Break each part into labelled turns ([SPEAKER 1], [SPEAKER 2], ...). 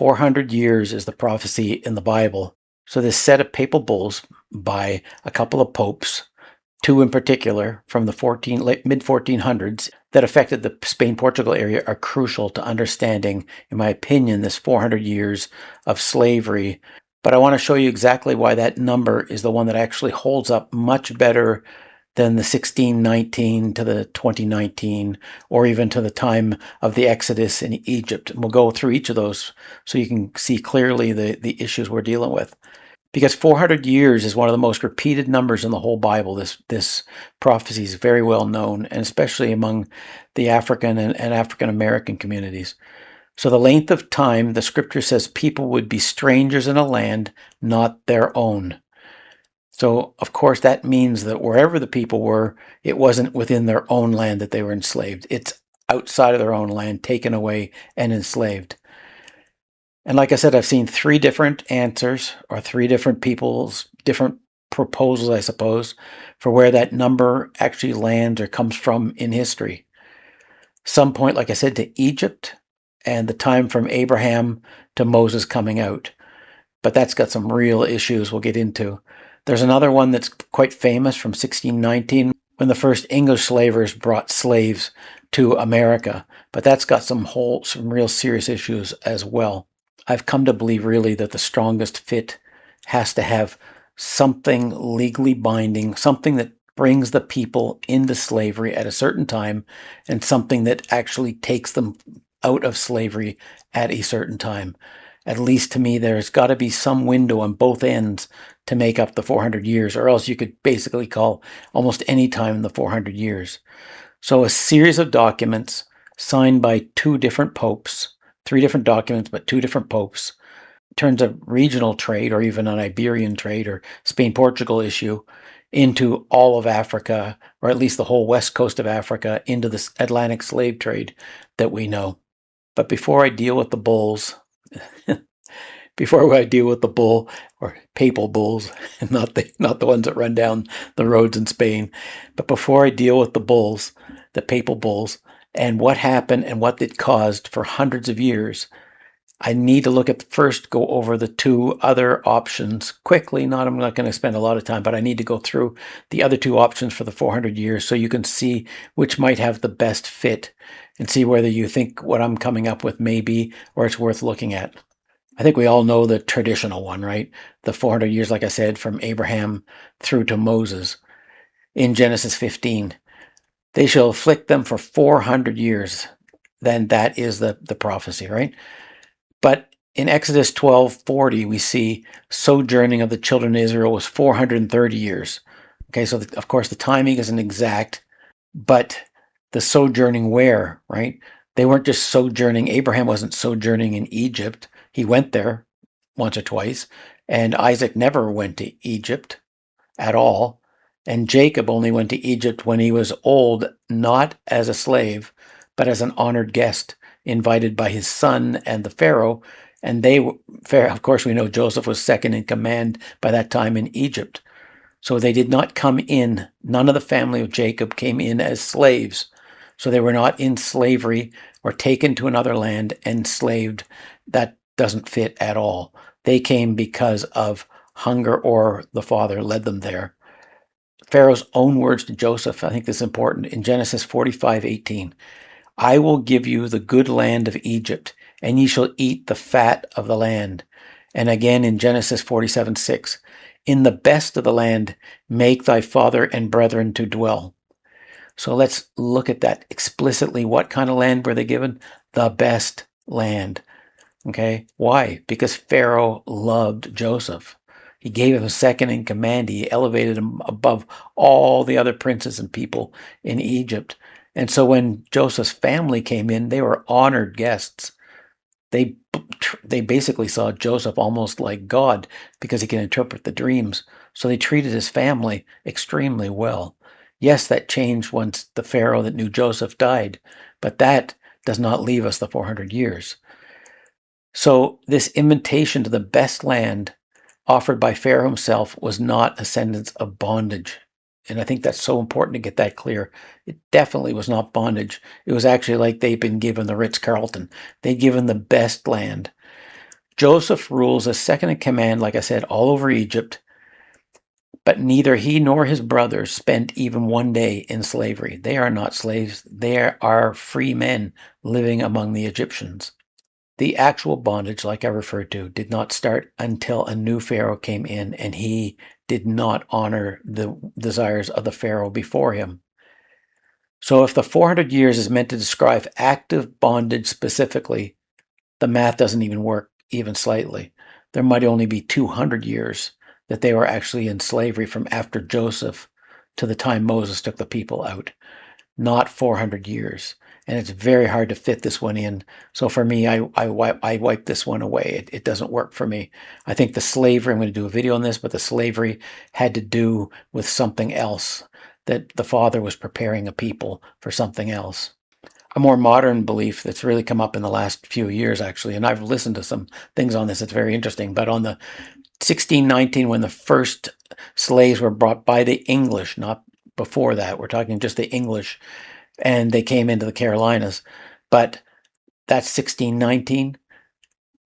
[SPEAKER 1] 400 years is the prophecy in the Bible. So this set of papal bulls by a couple of popes, two in particular from the mid-1400s, that affected the Spain-Portugal area are crucial to understanding, in my opinion, this 400 years of slavery. But I want to show you exactly why that number is the one that actually holds up much better than the 1619 to the 2019, or even to the time of the Exodus in Egypt. And we'll go through each of those so you can see clearly the issues we're dealing with. Because 400 years is one of the most repeated numbers in the whole Bible. This prophecy is very well known, and especially among the African and African American communities. So the length of time, the scripture says people would be strangers in a land not their own. So, of course, that means that wherever the people were, it wasn't within their own land that they were enslaved. It's outside of their own land, taken away and enslaved. And like I said, I've seen three different answers, or three different people's different proposals, I suppose, for where that number actually lands or comes from in history. Some point, like I said, to Egypt and the time from Abraham to Moses coming out. But that's got some real issues we'll get into. There's another one that's quite famous from 1619, when the first English slavers brought slaves to America. But that's got some real serious issues as well. I've come to believe really that the strongest fit has to have something legally binding, something that brings the people into slavery at a certain time, and something that actually takes them out of slavery at a certain time. At least to me, there's got to be some window on both ends to make up the 400 years, or else you could basically call almost any time the 400 years. So a series of documents signed by two different popes, three different documents, but two different popes, turns a regional trade, or even an Iberian trade, or Spain-Portugal issue, into all of Africa, or at least the whole west coast of Africa, into the Atlantic slave trade that we know. But before I deal with the bulls, before I deal with the bull, or papal bulls, not the ones that run down the roads in Spain, but before I deal with the bulls, the papal bulls, and what happened and what it caused for hundreds of years, I need to go over the two other options quickly. I'm not going to spend a lot of time, but I need to go through the other two options for the 400 years so you can see which might have the best fit and see whether you think what I'm coming up with may be, or it's worth looking at. I think we all know the traditional one, right? The 400 years, like I said, from Abraham through to Moses in Genesis 15. They shall afflict them for 400 years. Then that is the prophecy, right? But in Exodus 12:40, we see sojourning of the children of Israel was 430 years. Okay, so of course the timing isn't exact, but the sojourning where, right? They weren't just sojourning. Abraham wasn't sojourning in Egypt. He went there once or twice, and Isaac never went to Egypt at all. And Jacob only went to Egypt when he was old, not as a slave, but as an honored guest, invited by his son and the Pharaoh. And of course, we know Joseph was second in command by that time in Egypt. So they did not come in. None of the family of Jacob came in as slaves. So they were not in slavery or taken to another land, enslaved. That doesn't fit at all. They came because of hunger, or the father led them there. Pharaoh's own words to Joseph, I think this is important, in Genesis 45:18. I will give you the good land of Egypt, and ye shall eat the fat of the land. And again in Genesis 47:6, in the best of the land make thy father and brethren to dwell. So let's look at that explicitly. What kind of land were they given? The best land. Okay, why? Because Pharaoh loved Joseph. He gave him second in command. He elevated him above all the other princes and people in Egypt. And so when Joseph's family came in, they were honored guests. They basically saw Joseph almost like God because he can interpret the dreams. So they treated his family extremely well. Yes, that changed once the Pharaoh that knew Joseph died, but that does not leave us the 400 years. So this invitation to the best land offered by Pharaoh himself was not a sentence of bondage. And I think that's so important to get that clear. It definitely was not bondage. It was actually like they'd been given the Ritz-Carlton. They'd given the best land. Joseph rules as second in command, like I said, all over Egypt, but neither he nor his brothers spent even one day in slavery. They are not slaves. They are free men living among the Egyptians. The actual bondage, like I referred to, did not start until a new Pharaoh came in, and he did not honor the desires of the Pharaoh before him. So if the 400 years is meant to describe active bondage specifically, the math doesn't even work even slightly. There might only be 200 years that they were actually in slavery from after Joseph to the time Moses took the people out, not 400 years. And it's very hard to fit this one in. So for me, I wipe this one away. It doesn't work for me. I think the slavery, I'm going to do a video on this, but the slavery had to do with something else, that the Father was preparing a people for something else. A more modern belief that's really come up in the last few years, actually, and I've listened to some things on this, it's very interesting, but on the 1619, when the first slaves were brought by the English, not before that, we're talking just the English, and they came into the Carolinas, but that's 1619,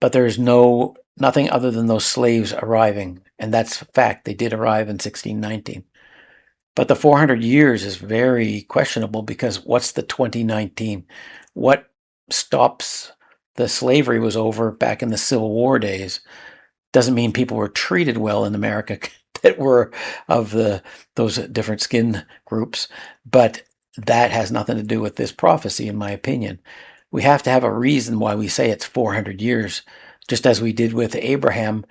[SPEAKER 1] but there's nothing other than those slaves arriving, and that's a fact. They did arrive in 1619. But the 400 years is very questionable, because what's the 2019? What stops the slavery was over back in the Civil War days. Doesn't mean people were treated well in America that were of those different skin groups, but that has nothing to do with this prophecy, in my opinion. We have to have a reason why we say it's 400 years, just as we did with Abraham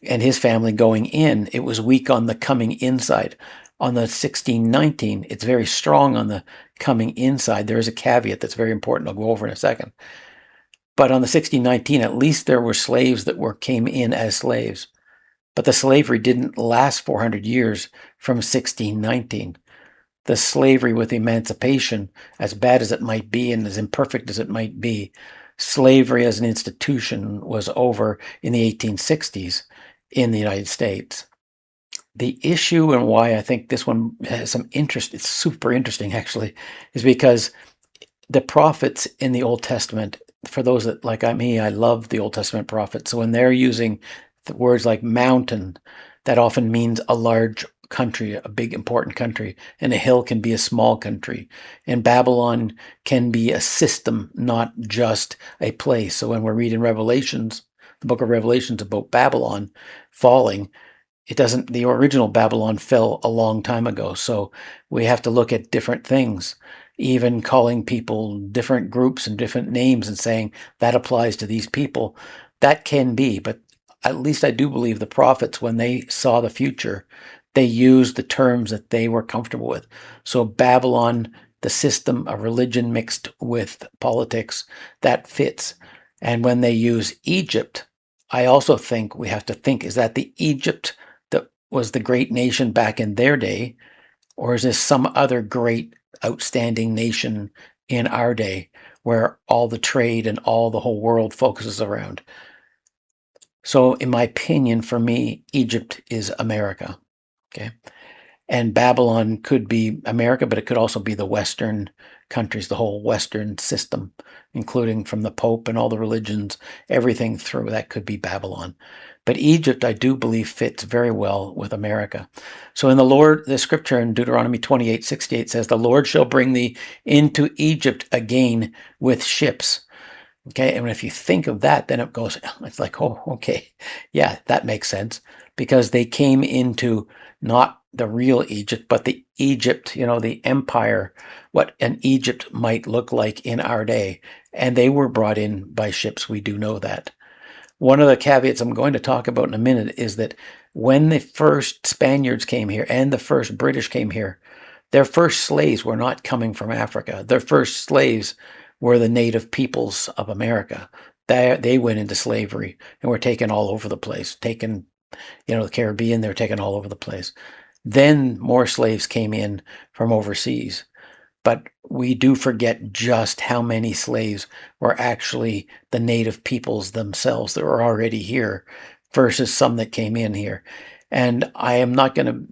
[SPEAKER 1] and his family going in. It was weak on the coming inside. On the 1619, it's very strong on the coming inside. There is a caveat that's very important I'll go over in a second. But on the 1619, at least there were slaves that came in as slaves. But the slavery didn't last 400 years from 1619. The slavery with emancipation, as bad as it might be and as imperfect as it might be, slavery as an institution was over in the 1860s in the United States. The issue, and why I think this one has some interest, it's super interesting actually, is because the prophets in the Old Testament, for those that, like me, I love the Old Testament prophets. So when they're using the words like mountain, that often means a large country, a big important country, and a hill can be a small country. And Babylon can be a system, not just a place. So when we're reading Revelations, the book of Revelations about Babylon falling, the original Babylon fell a long time ago. So we have to look at different things, even calling people different groups and different names and saying that applies to these people. That can be, but at least I do believe the prophets, when they saw the future, they used the terms that they were comfortable with. So Babylon, the system, a religion mixed with politics, that fits. And when they use Egypt, I also think we have to think, is that the Egypt that was the great nation back in their day, or is this some other great outstanding nation in our day where all the trade and all the whole world focuses around? So in my opinion, for me, Egypt is America, okay? And Babylon could be America, but it could also be the Western countries, the whole Western system, including from the Pope and all the religions, everything through that could be Babylon. But Egypt, I do believe, fits very well with America. So in the scripture in Deuteronomy 28:68 says, "The Lord shall bring thee into Egypt again with ships." Okay, and if you think of that, then it's like, oh, okay, yeah, that makes sense, because they came into not the real Egypt, but the Egypt, the empire, what an Egypt might look like in our day. And they were brought in by ships. We do know that. One of the caveats I'm going to talk about in a minute is that when the first Spaniards came here and the first British came here, their first slaves were not coming from Africa. Their first slaves were the native peoples of America. They went into slavery and were taken all over the place, taken, the Caribbean, they were taken all over the place. Then more slaves came in from overseas. But we do forget just how many slaves were actually the native peoples themselves that were already here versus some that came in here. And I'm going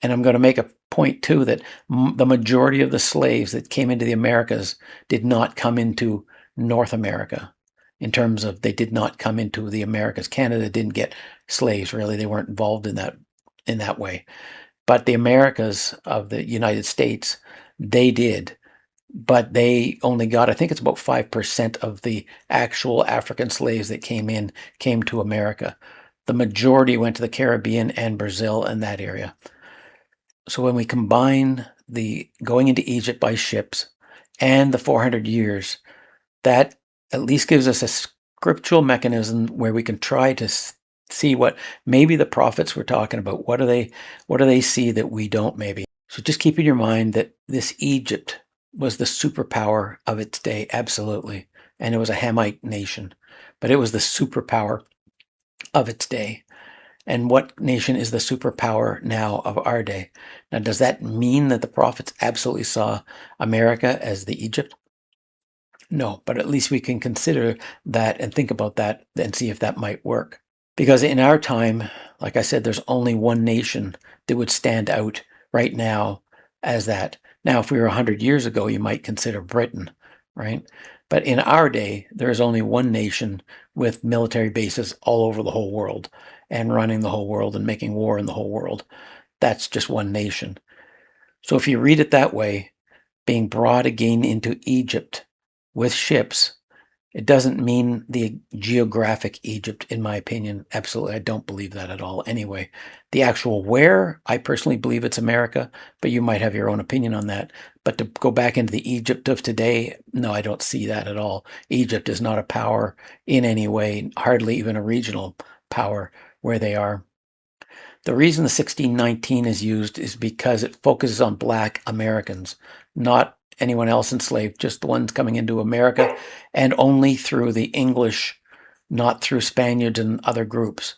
[SPEAKER 1] to make a point too that the majority of the slaves that came into the Americas did not come into North America. in terms of they did not come into the Americas. Canada didn't get slaves, really. They weren't involved in that way. But the Americas of the United States, they did. But they only got, I think it's about 5% of the actual African slaves that came to America. The majority went to the Caribbean and Brazil and that area. So when we combine the going into Egypt by ships and the 400 years, that at least gives us a scriptural mechanism where we can try to see what maybe the prophets were talking about. What do they see that we don't maybe? So just keep in your mind that this Egypt was the superpower of its day, absolutely. And it was a Hamite nation, but it was the superpower of its day. And what nation is the superpower now of our day? Now, does that mean that the prophets absolutely saw America as the Egypt? No, but at least we can consider that and think about that and see if that might work. Because in our time, like I said, there's only one nation that would stand out right now as that. Now, if we were 100 years ago, you might consider Britain, right? But in our day, there is only one nation with military bases all over the whole world and running the whole world and making war in the whole world. That's just one nation. So if you read it that way, being brought again into Egypt with ships, it doesn't mean the geographic Egypt, in my opinion. Absolutely, I don't believe that at all. Anyway, the actual where, I personally believe it's America, but you might have your own opinion on that. But to go back into the Egypt of today, no, I don't see that at all. Egypt is not a power in any way, hardly even a regional power where they are. The reason the 1619 is used is because it focuses on Black Americans, not anyone else enslaved, just the ones coming into America, and only through the English, not through Spaniards and other groups.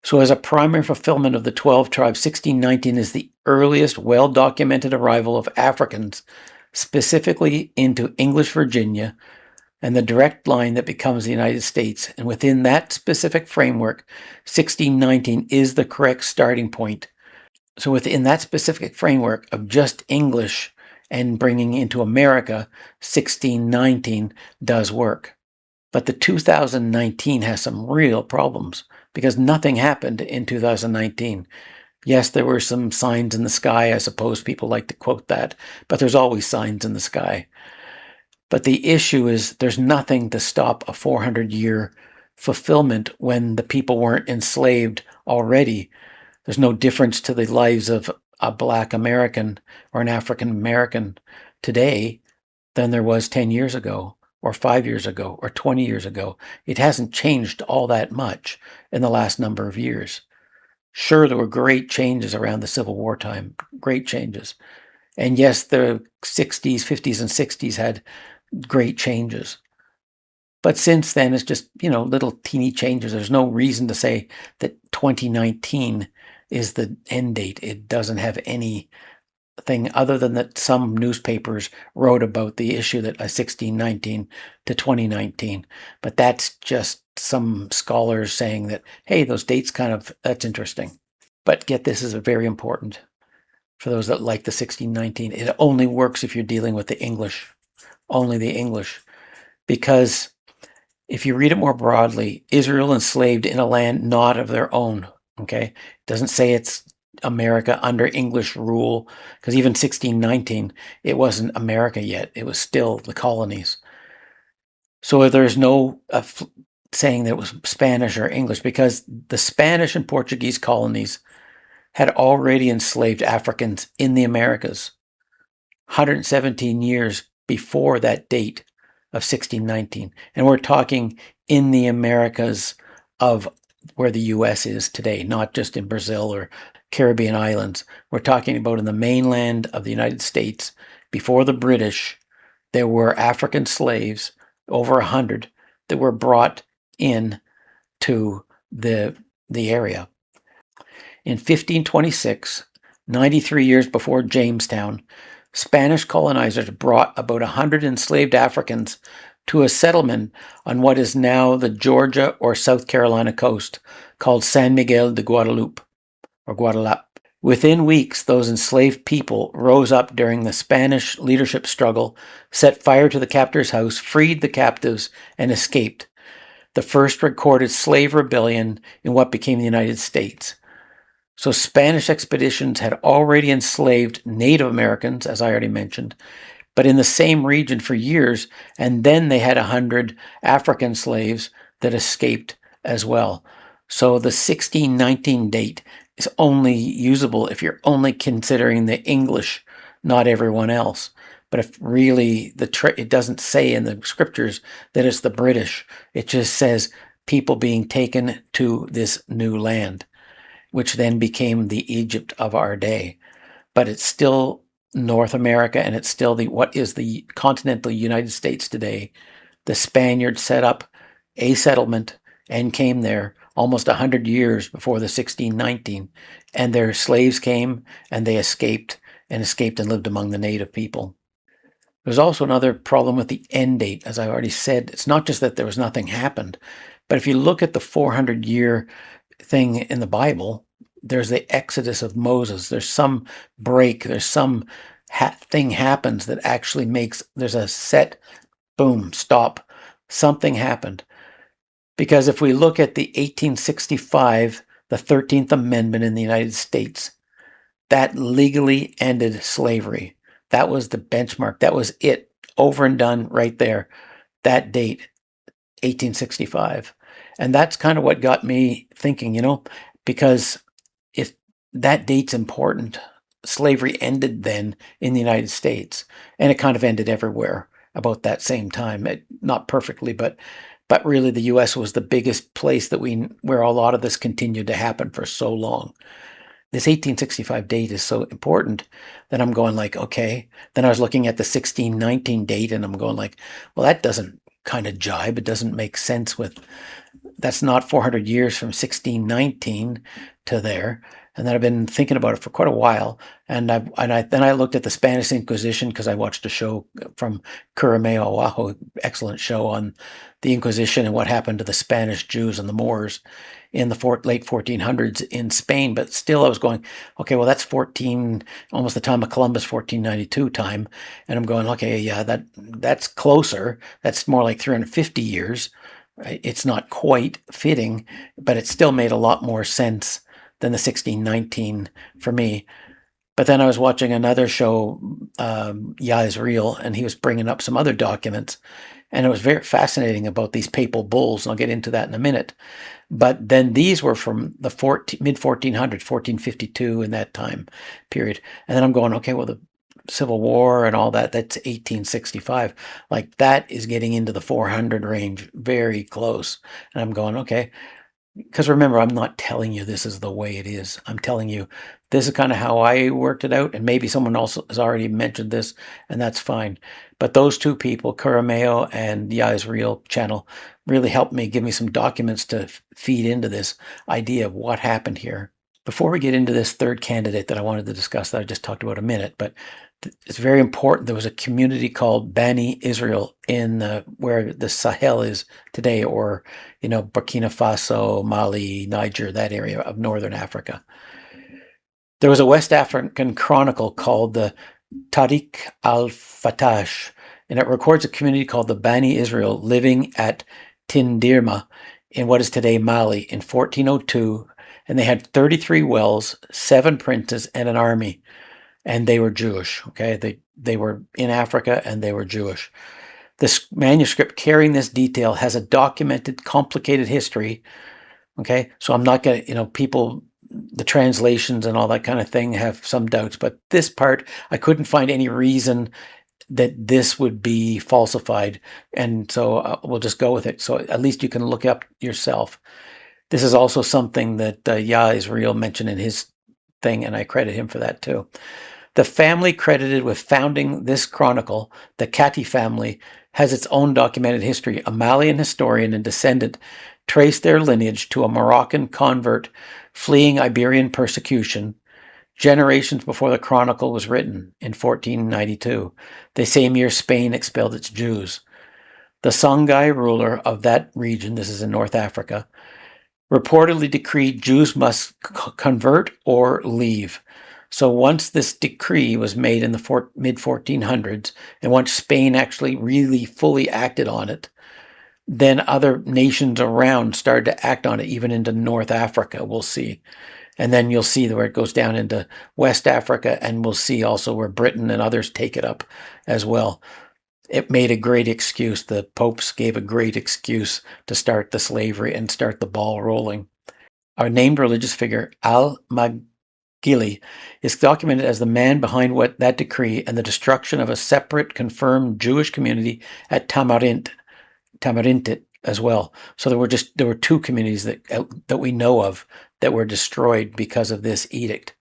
[SPEAKER 1] So as a primary fulfillment of the 12 tribes, 1619 is the earliest well-documented arrival of Africans, specifically into English Virginia, and the direct line that becomes the United States. And within that specific framework, 1619 is the correct starting point. So within that specific framework of just English and bringing into America, 1619 does work. But the 2019 has some real problems because nothing happened in 2019. Yes, there were some signs in the sky. I suppose people like to quote that, but there's always signs in the sky. But the issue is there's nothing to stop a 400-year fulfillment when the people weren't enslaved already. There's no difference to the lives of a Black American or an African American today than there was 10 years ago or 5 years ago or 20 years ago. It hasn't changed all that much in the last number of years. Sure, there were great changes around the Civil War time, great changes. And yes, the 60s, 50s, and 60s had great changes. But since then, it's just, little teeny changes. There's no reason to say that 2019 is the end date. It doesn't have anything other than that some newspapers wrote about the issue that 1619 to 2019. But that's just some scholars saying that, hey, those dates that's interesting. But get this is very important for those that like the 1619. It only works if you're dealing with the English. Only the English, because if you read it more broadly, Israel enslaved in a land not of their own, okay? It doesn't say it's America under English rule, because even 1619, it wasn't America yet. It was still the colonies. So there's no saying that it was Spanish or English, because the Spanish and Portuguese colonies had already enslaved Africans in the Americas 117 years before that date of 1619. And we're talking in the Americas of where the U.S. is today, not just in Brazil or Caribbean islands. We're talking about in the mainland of the United States. Before the British, there were African slaves, over 100, that were brought in to the area. In 1526, 93 years before Jamestown, Spanish colonizers brought about 100 enslaved Africans to a settlement on what is now the Georgia or South Carolina coast, called San Miguel de Guadalupe, or Guadalupe. Within weeks, those enslaved people rose up during the Spanish leadership struggle, set fire to the captor's house, freed the captives, and escaped. The first recorded slave rebellion in what became the United States. So Spanish expeditions had already enslaved Native Americans, as I already mentioned, but in the same region for years, and then they had 100 African slaves that escaped as well. So the 1619 date is only usable if you're only considering the English, not everyone else. But if really it doesn't say in the scriptures that it's the British, it just says people being taken to this new land, which then became the Egypt of our day. But it's still North America, and it's still what is the continental United States today. The Spaniards set up a settlement and came there almost 100 years before the 1619, and their slaves came and they escaped and lived among the native people. There's also another problem with the end date. As I already said, it's not just that there was nothing happened, but if you look at the 400-year thing in the Bible, there's the exodus of Moses. There's some break. There's some thing happens that actually there's a set, boom, stop. Something happened. Because if we look at the 1865, the 13th Amendment in the United States, that legally ended slavery. That was the benchmark. That was it. Over and done right there. That date, 1865. And that's kind of what got me thinking, because if that date's important, slavery ended then in the United States, and it kind of ended everywhere about that same time. Not perfectly, but really the U.S. was the biggest place where a lot of this continued to happen for so long. This 1865 date is so important that I'm going like, okay. Then I was looking at the 1619 date, and I'm going like, well, that doesn't kind of jibe. It doesn't make sense that's not 400 years from 1619 to there. And then I've been thinking about it for quite a while. And then I looked at the Spanish Inquisition because I watched a show from Curameo, Oahu, excellent show on the Inquisition and what happened to the Spanish Jews and the Moors in the late 1400s in Spain. But still I was going, okay, well, that's almost the time of Columbus, 1492 time. And I'm going, okay, yeah, that's closer. That's more like 350 years. It's not quite fitting, but it still made a lot more sense than the 1619 for me. But then I was watching another show, Yeah Is Real, and he was bringing up some other documents, and it was very fascinating about these papal bulls, and I'll get into that in a minute. But then these were from the mid-1400s, 1452, in that time period. And then I'm going, okay, well, the Civil War and all that's 1865. Like, that is getting into the 400 range, very close. And I'm going, okay. Because remember, I'm not telling you this is the way it is. I'm telling you this is kind of how I worked it out. And maybe someone else has already mentioned this, and that's fine. But those two people, Curameo and Yeah Is Real channel, really helped me, give me some documents to feed into this idea of what happened here. Before we get into this third candidate that I wanted to discuss that I just talked about a minute, but it's very important. There was a community called Bani Israel in where the Sahel is today, or Burkina Faso, Mali, Niger, that area of northern Africa. There was a West African chronicle called the Tariq al-Fatash, and it records a community called the Bani Israel living at Tindirma in what is today Mali in 1402, and they had 33 wells, 7 princes, and an army. And they were Jewish, okay? They were in Africa, and they were Jewish. This manuscript carrying this detail has a documented, complicated history, okay? So I'm not going to, the translations and all that kind of thing have some doubts, but this part, I couldn't find any reason that this would be falsified, and so we'll just go with it. So at least you can look up yourself. This is also something that Yeah Is Real mentioned in his thing, and I credit him for that too. The family credited with founding this chronicle, the Kati family, has its own documented history. A Malian historian and descendant traced their lineage to a Moroccan convert fleeing Iberian persecution generations before the chronicle was written in 1492, the same year Spain expelled its Jews. The Songhai ruler of that region, this is in North Africa, reportedly decreed Jews must convert or leave. So once this decree was made in the mid-1400s, and once Spain actually really fully acted on it, then other nations around started to act on it, even into North Africa, we'll see. And then you'll see where it goes down into West Africa, and we'll see also where Britain and others take it up as well. It made a great excuse. The popes gave a great excuse to start the slavery and start the ball rolling. Our named religious figure, Al-Magili, is documented as the man behind that decree and the destruction of a separate confirmed Jewish community at Tamarinit as well. So there were two communities that we know of that were destroyed because of this edict.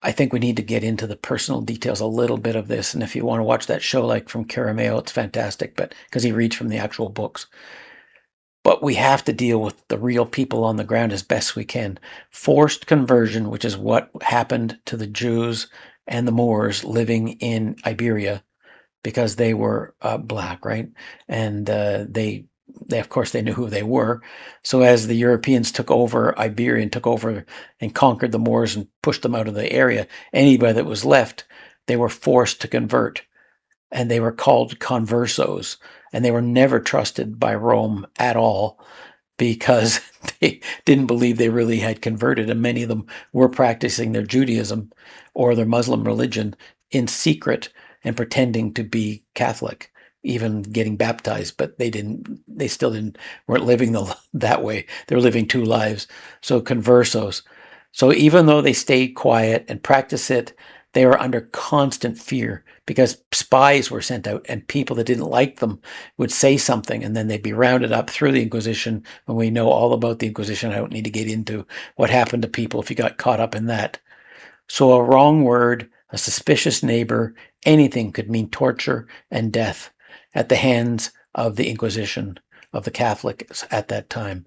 [SPEAKER 1] I think we need to get into the personal details a little bit of this, and if you want to watch that show like from Carameo, it's fantastic, but because he reads from the actual books. But we have to deal with the real people on the ground as best we can. Forced conversion, which is what happened to the Jews and the Moors living in Iberia, because they were black, right? And they of course they knew who they were. So as the Europeans took over Iberia and took over and conquered the Moors and pushed them out of the area, anybody that was left, they were forced to convert, and they were called Conversos, and they were never trusted by Rome at all because they didn't believe they really had converted, and many of them were practicing their Judaism or their Muslim religion in secret and pretending to be Catholic, even getting baptized, but they still weren't living that way. They were living two lives. So conversos. So even though they stayed quiet and practiced it, they were under constant fear because spies were sent out, and people that didn't like them would say something, and then they'd be rounded up through the Inquisition. And we know all about the Inquisition. I don't need to get into what happened to people if you got caught up in that. So a wrong word, a suspicious neighbor, anything could mean torture and death at the hands of the Inquisition, of the Catholics at that time.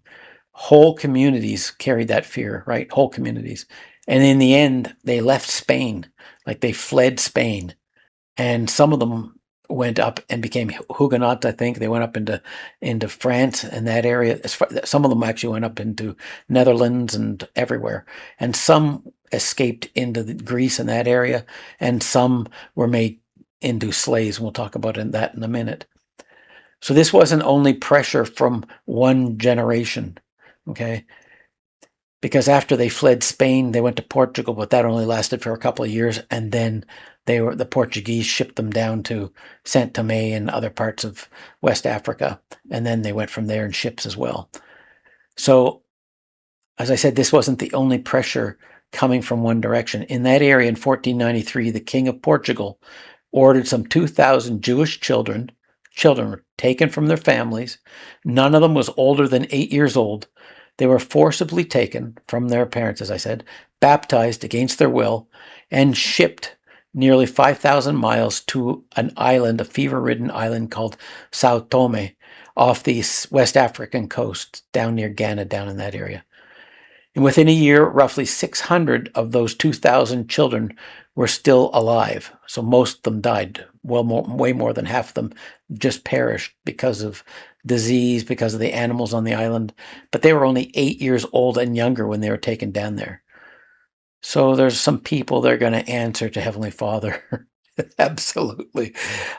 [SPEAKER 1] Whole communities carried that fear, right? Whole communities. And in the end, they left Spain, like they fled Spain. And some of them went up and became Huguenots, I think. They went up into France and that area. Some of them actually went up into Netherlands and everywhere. And some escaped into Greece and that area. And some were made into slaves. And we'll talk about that in a minute. So this wasn't only pressure from one generation, okay? Because after they fled Spain, they went to Portugal, but that only lasted for a couple of years. And then the Portuguese shipped them down to Saint Tomé and other parts of West Africa. And then they went from there in ships as well. So, as I said, this wasn't the only pressure coming from one direction. In that area in 1493, the King of Portugal ordered some 2,000 Jewish children were taken from their families. None of them was older than 8 years old. They were forcibly taken from their parents, as I said, baptized against their will, and shipped nearly 5,000 miles to an island, a fever-ridden island called Sao Tomé, off the West African coast, down near Ghana, down in that area. And within a year, roughly 600 of those 2,000 children were still alive. So most of them died. Well, way more than half of them just perished because of disease, because of the animals on the island. But they were only 8 years old and younger when they were taken down there. So there's some people that are going to answer to Heavenly Father absolutely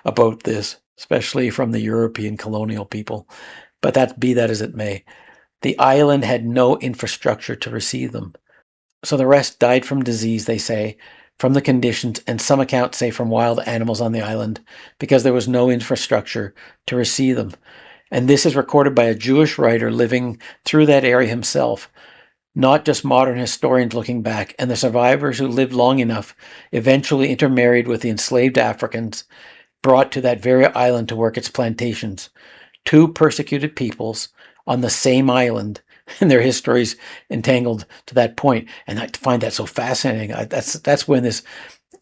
[SPEAKER 1] about this, especially from the European colonial people. But be that as it may. The island had no infrastructure to receive them. So the rest died from disease, they say, from the conditions, and some accounts say from wild animals on the island, because there was no infrastructure to receive them. And this is recorded by a Jewish writer living through that area himself, not just modern historians looking back. And the survivors who lived long enough eventually intermarried with the enslaved Africans brought to that very island to work its plantations. Two persecuted peoples on the same island, and their histories entangled to that point. And I find that so fascinating. That's when this,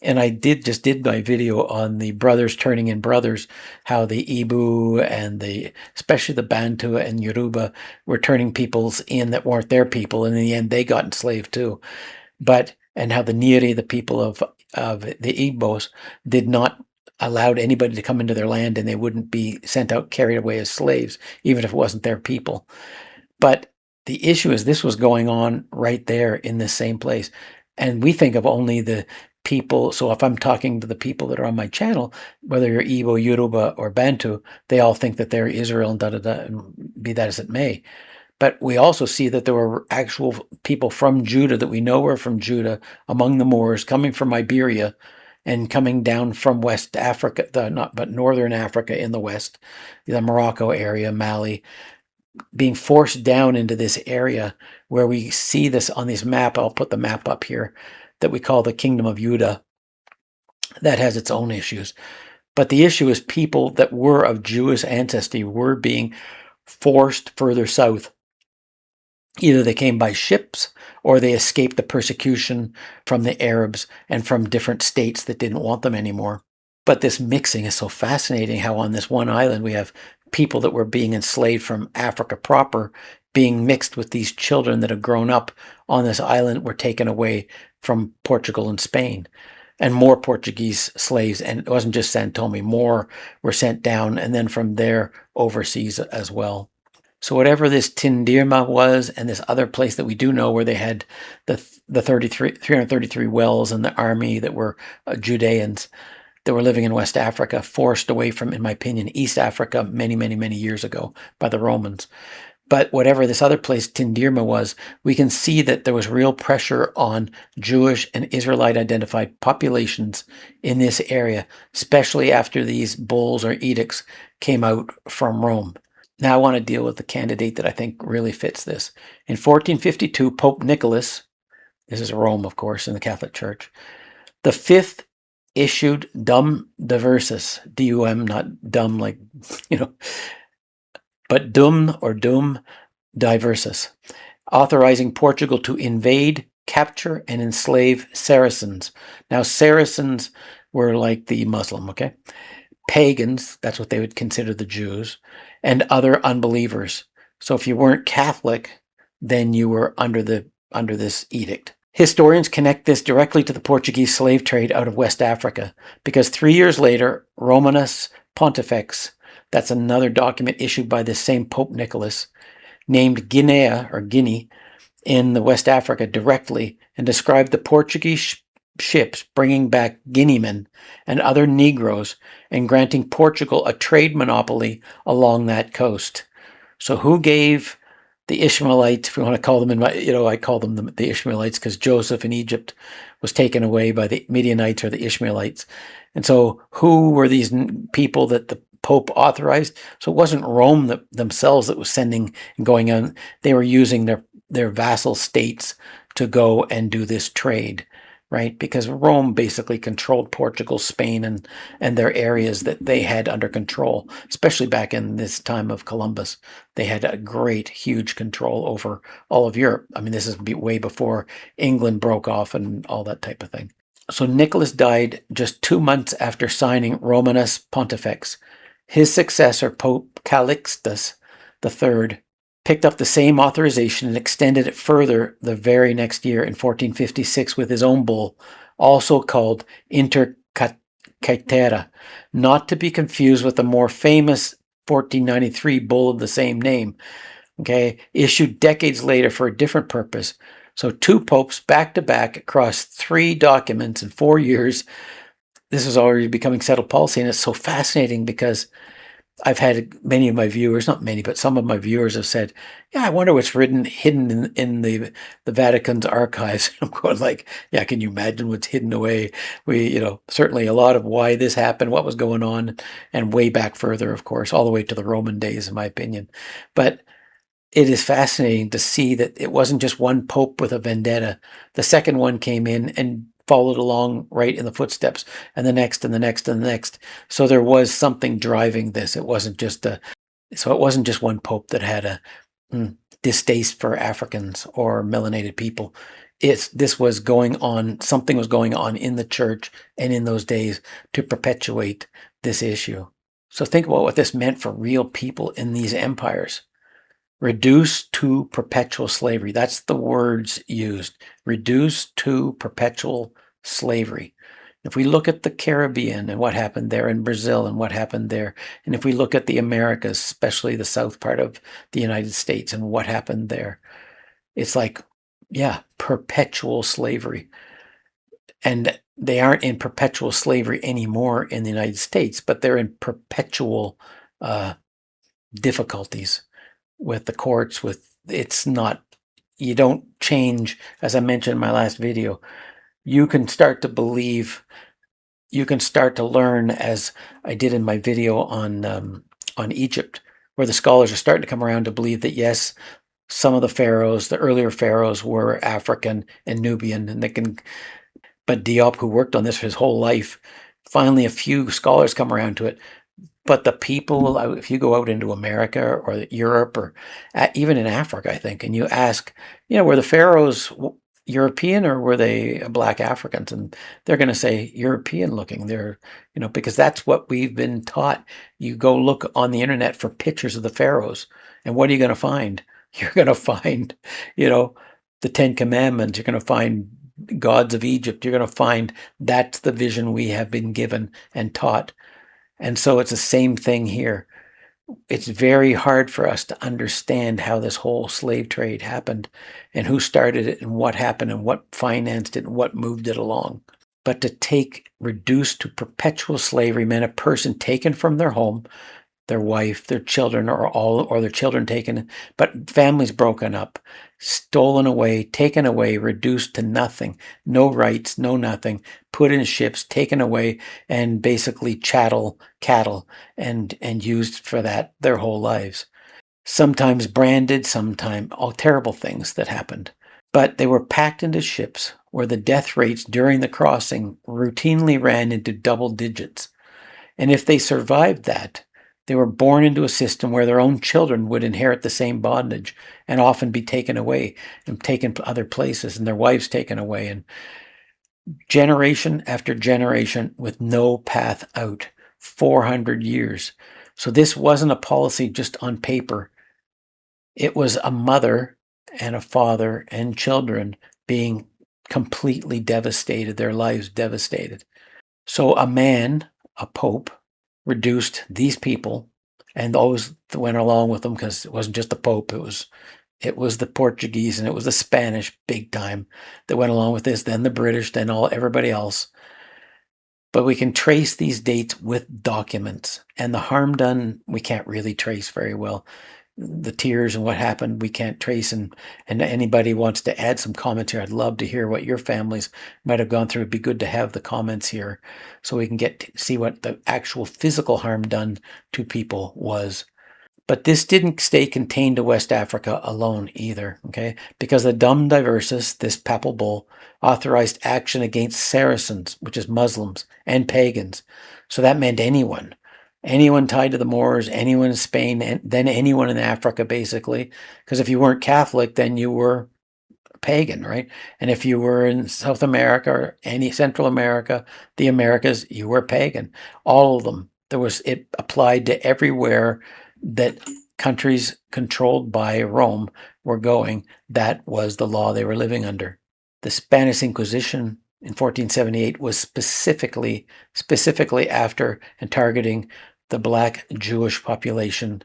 [SPEAKER 1] and I just did my video on the brothers turning in brothers, how the Ibu and especially the Bantu and Yoruba were turning peoples in that weren't their people, and in the end they got enslaved too. And how the Niri, the people of the Igbos, did not allowed anybody to come into their land, and they wouldn't be sent out, carried away as slaves, even if it wasn't their people. But the issue is this was going on right there in this same place. And we think of only the people. So if I'm talking to the people that are on my channel, whether you're Igbo, Yoruba, or Bantu, they all think that they're Israel and da-da-da, and be that as it may. But we also see that there were actual people from Judah that we know were from Judah among the Moors coming from Iberia and coming down from West Africa, but Northern Africa in the West, the Morocco area, Mali, being forced down into this area where we see this on this map. I'll put the map up here that we call the Kingdom of Judah. That has its own issues. But the issue is people that were of Jewish ancestry were being forced further south. Either they came by ships or they escaped the persecution from the Arabs and from different states that didn't want them anymore. But this mixing is so fascinating, how on this one island we have people that were being enslaved from Africa proper being mixed with these children that have grown up on this island, were taken away from Portugal and Spain. And more Portuguese slaves, and it wasn't just São Tomé, more were sent down, and then from there overseas as well. So whatever this Tindirma was, and this other place that we do know where they had the 333 wells and the army that were Judeans that were living in West Africa, forced away from, in my opinion, East Africa many, many, many years ago by the Romans. But whatever this other place, Tindirma, was, we can see that there was real pressure on Jewish and Israelite identified populations in this area, especially after these bulls or edicts came out from Rome. Now I want to deal with the candidate that I think really fits this. In 1452, Pope Nicholas, this is Rome, of course, in the Catholic Church, the fifth issued Dum Diversus, D-U-M, not dumb like, but Dum or Dum Diversus, authorizing Portugal to invade, capture, and enslave Saracens. Now, Saracens were like the Muslim, okay? Pagans, that's what they would consider the Jews, and other unbelievers. So if you weren't Catholic, then you were under this edict. Historians connect this directly to the Portuguese slave trade out of West Africa, because 3 years later, Romanus Pontifex, that's another document issued by this same Pope Nicholas, named Guinea or Guinea in the West Africa directly and described the Portuguese ships bringing back Guineamen and other Negroes and granting Portugal a trade monopoly along that coast. So who gave the Ishmaelites, if we want to call them, I call them the Ishmaelites because Joseph in Egypt was taken away by the Midianites or the Ishmaelites. And so who were these people that the Pope authorized? So it wasn't Rome themselves that was sending and going on. They were using their vassal states to go and do this trade, right? Because Rome basically controlled Portugal, Spain, and their areas that they had under control, especially back in this time of Columbus. They had a great, huge control over all of Europe. I mean, this is way before England broke off and all that type of thing. So Nicholas died just 2 months after signing Romanus Pontifex. His successor, Pope Calixtus III, picked up the same authorization and extended it further the very next year in 1456 with his own bull, also called Inter Caetera, not to be confused with the more famous 1493 bull of the same name, okay, issued decades later for a different purpose. So 2 popes back to back across 3 documents in 4 years. This is already becoming settled policy, and it's so fascinating because I've had many of my viewers, not many, but some of my viewers have said, yeah, I wonder what's hidden in the Vatican's archives. I'm going like, yeah, can you imagine what's hidden away? Certainly a lot of why this happened, what was going on, and way back further, of course, all the way to the Roman days, in my opinion. But it is fascinating to see that it wasn't just one pope with a vendetta. The second one came in and followed along right in the footsteps, and the next and the next and the next. So there was something driving this. It wasn't just one pope that had a distaste for Africans or melanated people. This was going on. Something was going on in the church and in those days to perpetuate this issue. So think about what this meant for real people in these empires. Reduced to perpetual slavery. That's the words used. Reduced to perpetual slavery. If we look at the Caribbean and what happened there, in Brazil and what happened there, and if we look at the Americas, especially the south part of the United States and what happened there, it's like, yeah, perpetual slavery. And they aren't in perpetual slavery anymore in the United States, but they're in perpetual difficulties with the courts. It's not, you don't change, as I mentioned in my last video. You can start to believe, you can start to learn, as I did in my video on Egypt, where the scholars are starting to come around to believe that yes, some of the pharaohs, the earlier pharaohs, were African and Nubian, and they can. But Diop, who worked on this his whole life, finally a few scholars come around to it. But the people, if you go out into America or Europe or even in Africa, I think, and you ask, were the pharaohs European or were they black Africans? And they're going to say European looking. They're, because that's what we've been taught. You go look on the internet for pictures of the pharaohs, and what are you going to find? You're going to find, the Ten Commandments. You're going to find gods of Egypt. You're going to find that's the vision we have been given and taught. And so it's the same thing here. It's very hard for us to understand how this whole slave trade happened and who started it and what happened and what financed it and what moved it along. But to reduced to perpetual slavery meant a person taken from their home, their wife, their children, or their children taken, but families broken up, stolen away, taken away, reduced to nothing, no rights, no nothing, put in ships, taken away, and basically cattle, and used for that their whole lives. Sometimes branded, sometimes all terrible things that happened. But they were packed into ships where the death rates during the crossing routinely ran into double digits. And if they survived that, they were born into a system where their own children would inherit the same bondage and often be taken away and taken to other places, and their wives taken away, and generation after generation with no path out. 400 years. So this wasn't a policy just on paper. It was a mother and a father and children being completely devastated, their lives devastated. So a man, a pope, reduced these people and those that went along with them, because it wasn't just the Pope, it was the Portuguese and it was the Spanish big time that went along with this, then the British, then everybody else. But we can trace these dates with documents, and the harm done we can't really trace very well. The tears and what happened we can't trace, and anybody wants to add some comments here, I'd love to hear what your families might have gone through. It'd be good to have the comments here so we can get to see what the actual physical harm done to people was. But this didn't stay contained to West Africa alone either, okay? Because the Diversus, this papal bull, authorized action against Saracens, which is Muslims, and pagans. So that meant anyone tied to the Moors, anyone in Spain, and then anyone in Africa, basically. Because if you weren't Catholic, then you were pagan, right? And if you were in South America or any Central America, the Americas, you were pagan. All of them. It applied to everywhere that countries controlled by Rome were going. That was the law they were living under. The Spanish Inquisition in 1478 was specifically after and targeting the black Jewish population,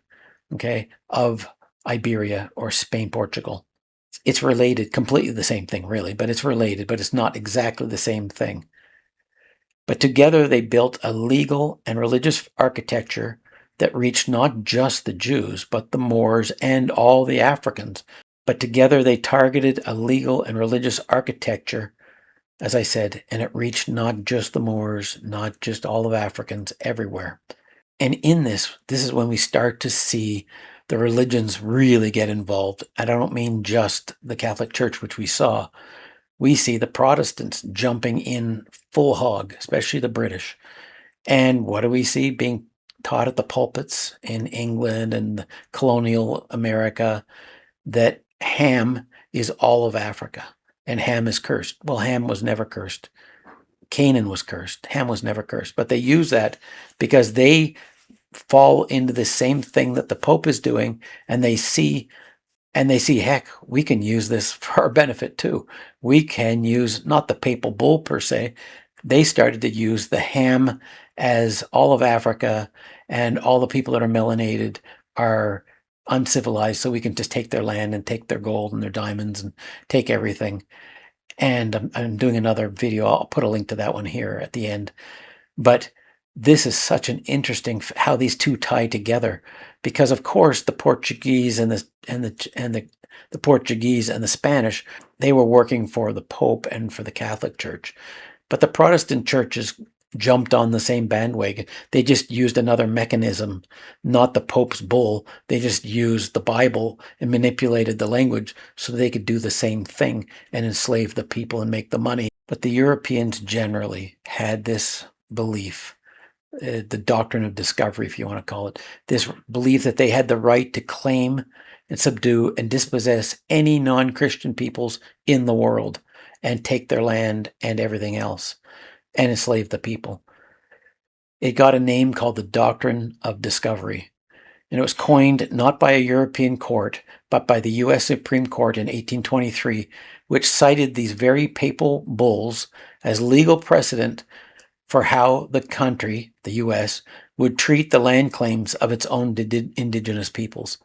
[SPEAKER 1] okay, of Iberia or Spain, Portugal. It's related, completely the same thing, really, but it's related, but it's not exactly the same thing. But together they built a legal and religious architecture that reached not just the Jews, but the Moors and all the Africans. But together they targeted a legal and religious architecture, as I said, and it reached not just the Moors, not just all of Africans, everywhere. And in this is when we start to see the religions really get involved. I don't mean just the Catholic Church, which we saw. We see the Protestants jumping in full hog, especially the British. And what do we see being taught at the pulpits in England and colonial America? That Ham is all of Africa, and Ham is cursed. Well, Ham was never cursed. Canaan was cursed. Ham was never cursed. But they use that because they fall into the same thing that the Pope is doing, and they see, heck, we can use this for our benefit too. We can use not the papal bull per se, they started to use the ham as all of Africa and all the people that are melanated are uncivilized, so we can just take their land and take their gold and their diamonds and take everything. And I'm doing another video. I'll put a link to that one here at the end. But this is such an interesting how these two tie together, because of course the Portuguese and the Portuguese and the Spanish, they were working for the Pope and for the Catholic Church. But the Protestant churches jumped on the same bandwagon. They just used another mechanism, not the Pope's bull. They just used the Bible and manipulated the language so they could do the same thing and enslave the people and make the money. But the Europeans generally had this belief, the doctrine of discovery, if you want to call it, this belief that they had the right to claim and subdue and dispossess any non-Christian peoples in the world and take their land and everything else and enslave the people. It got a name called the Doctrine of Discovery, and it was coined not by a European court, but by the U.S. Supreme Court in 1823, which cited these very papal bulls as legal precedent for how the country, the U.S., would treat the land claims of its own indigenous peoples.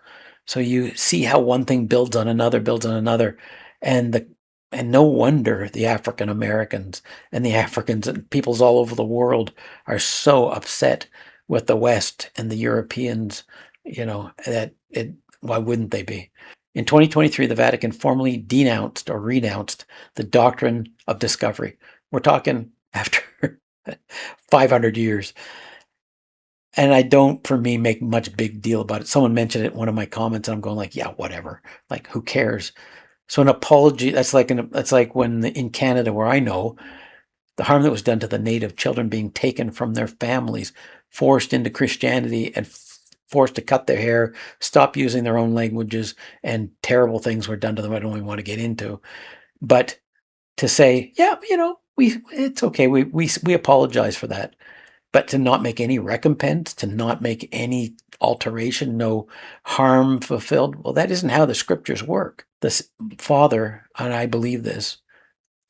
[SPEAKER 1] So you see how one thing builds on another, and no wonder the African Americans and the Africans and peoples all over the world are so upset with the West and the Europeans, why wouldn't they be? In 2023, the Vatican formally denounced or renounced the doctrine of discovery. We're talking after 500 years. And I don't, for me, make much big deal about it. Someone mentioned it in one of my comments, and I'm going like, yeah, whatever. Like, who cares? So an apology, that's like when in Canada, where I know, the harm that was done to the native children being taken from their families, forced into Christianity, and forced to cut their hair, stop using their own languages, and terrible things were done to them I don't even want to get into. But to say, yeah, it's okay, we apologize for that. But to not make any recompense, to not make any alteration, no harm fulfilled, well, that isn't how the scriptures work. The Father, and I believe this,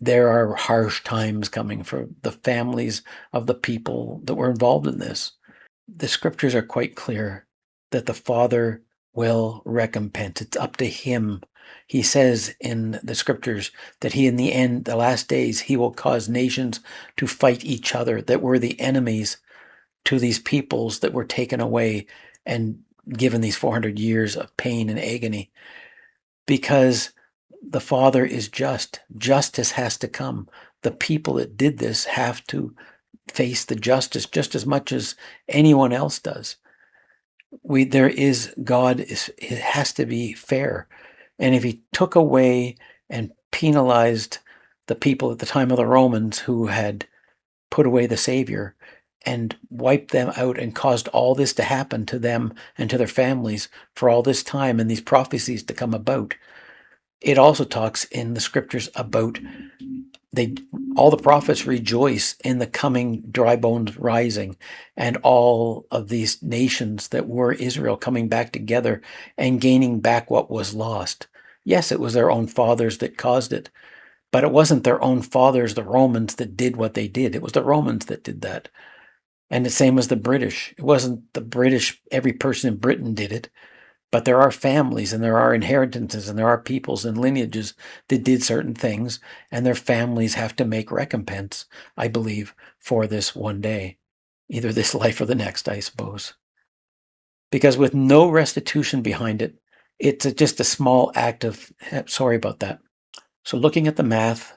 [SPEAKER 1] there are harsh times coming for the families of the people that were involved in this. The scriptures are quite clear that the Father will recompense. It's up to him. He says in the scriptures that he, in the end, the last days, he will cause nations to fight each other that were the enemies to these peoples that were taken away and given these 400 years of pain and agony. Because the Father is just. Justice has to come. The people that did this have to face the justice just as much as anyone else does. God it has to be fair. And if he took away and penalized the people at the time of the Romans who had put away the Savior and wiped them out and caused all this to happen to them and to their families for all this time and these prophecies to come about, it also talks in the scriptures about all the prophets rejoice in the coming dry bones rising and all of these nations that were Israel coming back together and gaining back what was lost. Yes, it was their own fathers that caused it, but it wasn't their own fathers, the Romans, that did what they did. It was the Romans that did that. And the same as the British. It wasn't the British, every person in Britain did it. But there are families and there are inheritances and there are peoples and lineages that did certain things, and their families have to make recompense, I believe, for this one day. Either this life or the next, I suppose. Because with no restitution behind it, it's just a small act of, sorry about that. So looking at the math,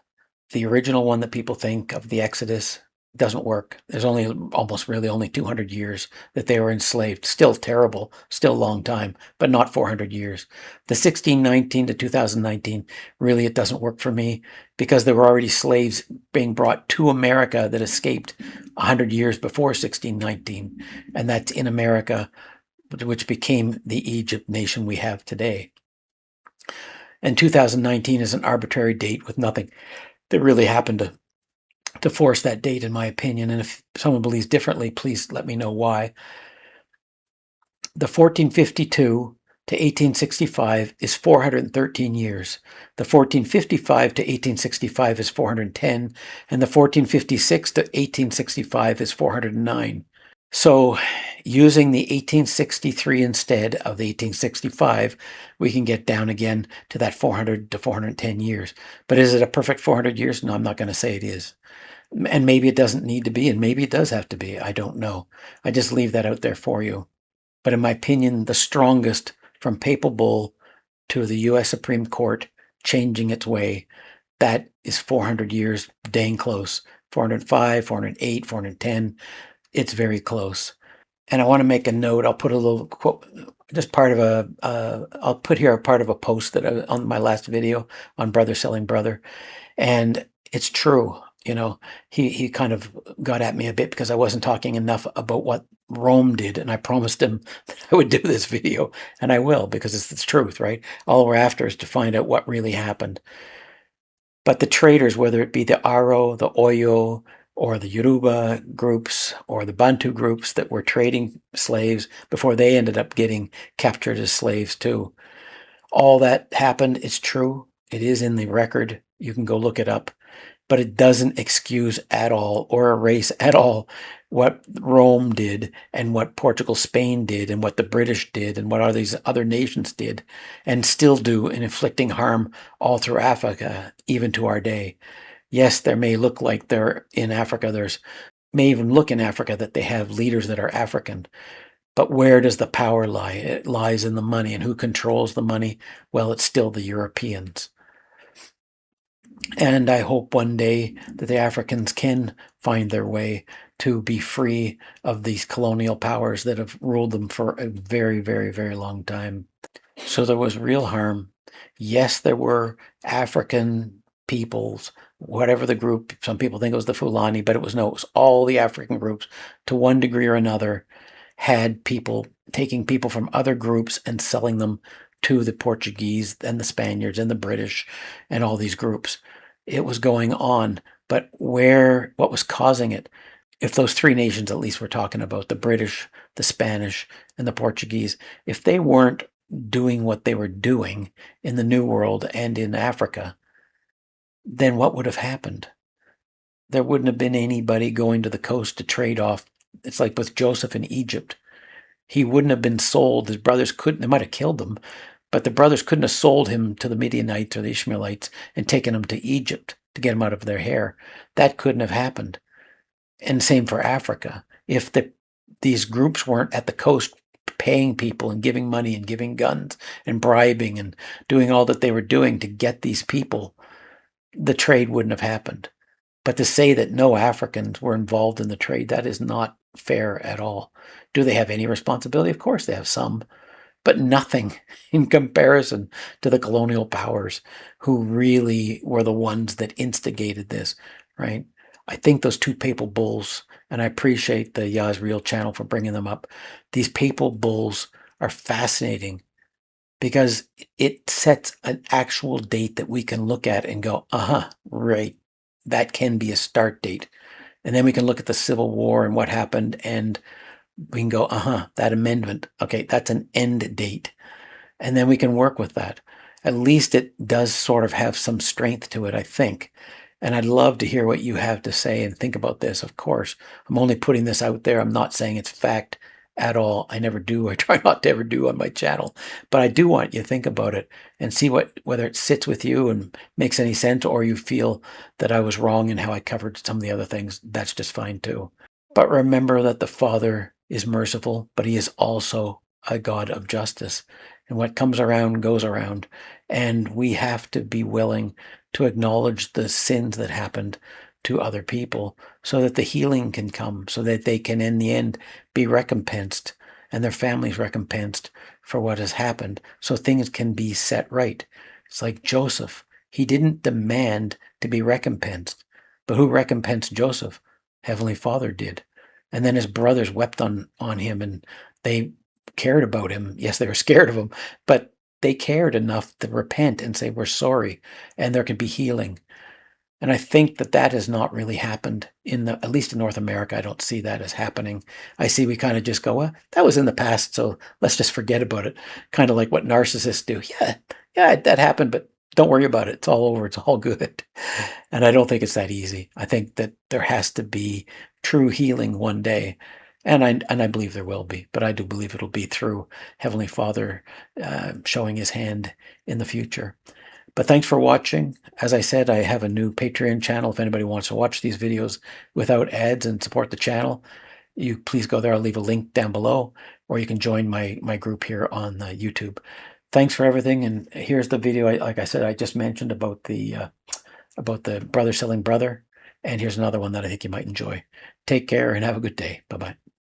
[SPEAKER 1] the original one that people think of, the Exodus, doesn't work. There's only 200 years that they were enslaved. Still terrible, still a long time, but not 400 years. The 1619 to 2019, really it doesn't work for me, because there were already slaves being brought to America that escaped 100 years before 1619. And that's in America, which became the Egypt nation we have today. And 2019 is an arbitrary date with nothing that really happened to force that date, in my opinion. And if someone believes differently, please let me know why. The 1452 to to 1865 is 413 years. The 1455 to 1865 is 410, and the 1456 to 1865 is 409. So using the 1863 instead of the 1865, we can get down again to that 400 to 410 years. But is it a perfect 400 years? No, I'm not going to say it is. And maybe it doesn't need to be, and maybe it does have to be. I don't know. I just leave that out there for you. But in my opinion, the strongest from Papal Bull to the U.S. Supreme Court changing its way, that is 400 years, dang close. 405, 408, 410. It's very close. And I want to make a note. I'll put a little quote, just part of I'll put here a part of a post that on my last video on Brother Selling Brother. And it's true. You know, he kind of got at me a bit because I wasn't talking enough about what Rome did. And I promised him that I would do this video, and I will, because it's the truth, right? All we're after is to find out what really happened. But the traders, whether it be the Aro, the Oyo, or the Yoruba groups, or the Bantu groups that were trading slaves before they ended up getting captured as slaves too. All that happened. It's true. It is in the record. You can go look it up. But it doesn't excuse at all or erase at all what Rome did and what Portugal, Spain did and what the British did and what all these other nations did and still do in inflicting harm all through Africa, even to our day. Yes, there may look like they're in Africa. May even look in Africa that they have leaders that are African. But where does the power lie? It lies in the money. And who controls the money? Well, it's still the Europeans. And I hope one day that the Africans can find their way to be free of these colonial powers that have ruled them for a very, very, very long time. So there was real harm. Yes, there were African peoples, whatever the group. Some people think it was the Fulani, but it was all the African groups to one degree or another had people taking people from other groups and selling them to the Portuguese and the Spaniards and the British and all these groups. It was going on, but what was causing it? If those three nations, at least we're talking about, the British, the Spanish, and the Portuguese, if they weren't doing what they were doing in the New World and in Africa, then what would have happened? There wouldn't have been anybody going to the coast to trade off. It's like with Joseph in Egypt. He wouldn't have been sold. His brothers couldn't. They might have killed him, but the brothers couldn't have sold him to the Midianites or the Ishmaelites and taken him to Egypt to get him out of their hair. That couldn't have happened. And same for Africa. If these groups weren't at the coast paying people and giving money and giving guns and bribing and doing all that they were doing to get these people, the trade wouldn't have happened. But to say that no Africans were involved in the trade, that is not fair at all. Do they have any responsibility? Of course they have some, but nothing in comparison to the colonial powers who really were the ones that instigated this, right? I think those two papal bulls, and I appreciate the Yazriel channel for bringing them up. These papal bulls are fascinating because it sets an actual date that we can look at and go, right, that can be a start date. And then we can look at the Civil War and what happened, and we can go, that amendment, okay, that's an end date. And then we can work with that. At least it does sort of have some strength to it, I think. And I'd love to hear what you have to say and think about this, of course. I'm only putting this out there. I'm not saying it's fact at all. I never do. I try not to ever do on my channel. But I do want you to think about it and see whether it sits with you and makes any sense, or you feel that I was wrong in how I covered some of the other things. That's just fine too. But remember that the Father is merciful, but he is also a God of justice. And what comes around goes around. And we have to be willing to acknowledge the sins that happened to other people so that the healing can come, so that they can in the end be recompensed and their families recompensed for what has happened, so things can be set right. It's like Joseph. He didn't demand to be recompensed, but who recompensed Joseph? Heavenly Father did. And then his brothers wept on him, and they cared about him. Yes, they were scared of him, but they cared enough to repent and say, we're sorry, and there can be healing. And I think that has not really happened at least in North America. I don't see that as happening. I see we kind of just go, well, that was in the past, so let's just forget about it. Kind of like what narcissists do. Yeah, that happened, but don't worry about it. It's all over. It's all good. And I don't think it's that easy. I think that there has to be true healing one day. And I believe there will be, but I do believe it'll be through Heavenly Father showing his hand in the future. But thanks for watching. As I said, I have a new Patreon channel. If anybody wants to watch these videos without ads and support the channel, you please go there. I'll leave a link down below, or you can join my group here on YouTube. Thanks for everything. And here's the video. Like I said, I just mentioned about the brother selling brother. And here's another one that I think you might enjoy. Take care and have a good day. Bye-bye.